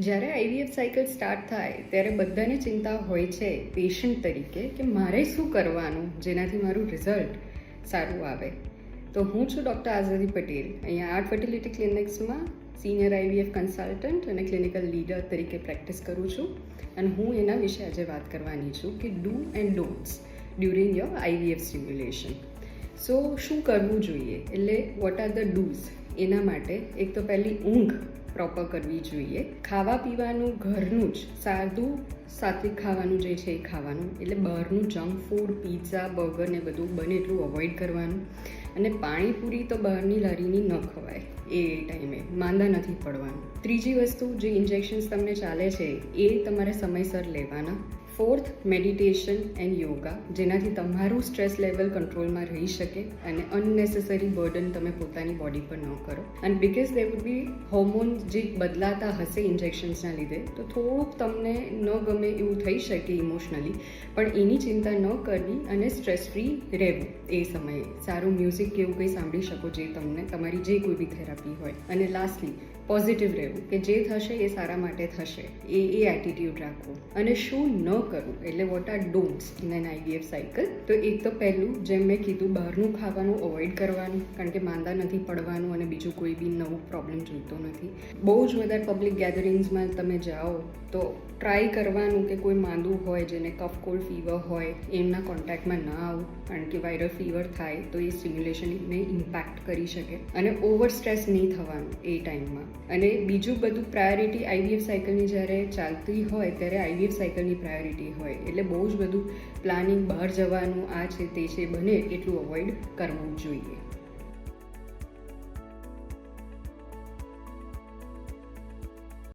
જ્યારે IVF cycle start થાય ત્યારે બધાને ચિંતા હોય છે પેશન્ટ તરીકે કે મારે શું કરવાનું જેનાથી મારું રિઝલ્ટ સારું આવે. તો હું છું ડૉક્ટર આઝાદી પટેલ, અહીંયા આર્ટ ફર્ટિલિટી ક્લિનિક્સમાં સિનિયર આઈવીએફ કન્સલ્ટન્ટ અને ક્લિનિકલ લીડર તરીકે પ્રેક્ટિસ કરું છું. અને હું એના વિશે આજે વાત કરવાની છું કે do and don'ts during your IVF stimulation. So શું કરવું જોઈએ, એટલે વોટ આર ધ ડૂઝ? એના માટે એક તો પહેલી ઊંઘ પ્રોપર કરવી જોઈએ. ખાવા પીવાનું ઘરનું જ સાદું સાત્વિક ખાવાનું જે છે એ ખાવાનું, એટલે બહારનું જંક ફૂડ, પિઝા, બર્ગર ને બધું બને એટલું અવોઇડ કરવાનું. અને પાણીપુરી તો બહારની લારીની ન ખવાય, એ ટાઈમે માંદા નથી પડવાનું. ત્રીજી વસ્તુ, જે ઇન્જેક્શન્સ તમને ચાલે છે એ તમારે સમયસર લેવાના. ફોર્થ, મેડિટેશન એન્ડ યોગા, જેનાથી તમારું સ્ટ્રેસ લેવલ કંટ્રોલમાં રહી શકે અને અનનેસેસરી બર્ડન તમે પોતાની બોડી પર ન કરો. અને because they would be hormones જે બદલાતા હશે ઇન્જેક્શન્સના લીધે, તો થોડુંક તમને ન ગમે એવું થઈ શકે ઇમોશનલી, પણ એની ચિંતા ન કરવી અને સ્ટ્રેસ ફ્રી રહેવું. એ સમયે સારું મ્યુઝિક કે એવું કંઈ સાંભળી શકો જે તમને તમારી જે કોઈ બી થેરાપી હોય. અને લાસ્ટલી પોઝિટિવ રહેવું કે જે થશે એ સારા માટે થશે, એ એટીટ્યૂડ રાખવું. અને શું ન કરવું, એટલે what are don'ts in an IVF cycle? તો એક તો પહેલું, જેમ મેં કીધું, બહારનું ખાવાનું અવોઇડ કરવાનું, કારણ કે માંદા નથી પડવાનું અને બીજું કોઈ બી નવું પ્રોબ્લેમ જોઈતો નથી. બહુ જ વધારે પબ્લિક ગેધરિંગ્સમાં તમે જાઓ તો ટ્રાય કરવાનું કે કોઈ માંદું હોય, જેને કફ કોલ્ડ ફીવર હોય, એમના કોન્ટેક્ટમાં ના આવું, કારણ કે વાયરલ ફીવર થાય તો એ સ્ટિમ્યુલેશનને ઇમ્પેક્ટ કરી શકે. અને ઓવર સ્ટ્રેસ નહીં થવાનું એ ટાઈમમાં. અને બીજું બધું પ્રાયોરિટી આઈવીએફ સાયકલની જ્યારે ચાલતી હોય ત્યારે આઈવીએફ સાયકલની પ્રાયોરિટી હોય, એટલે બહુ જ બધું પ્લાનિંગ, બહાર જવાનું, આ છે તે છે, બને એટલું અવોઇડ કરવું જોઈએ.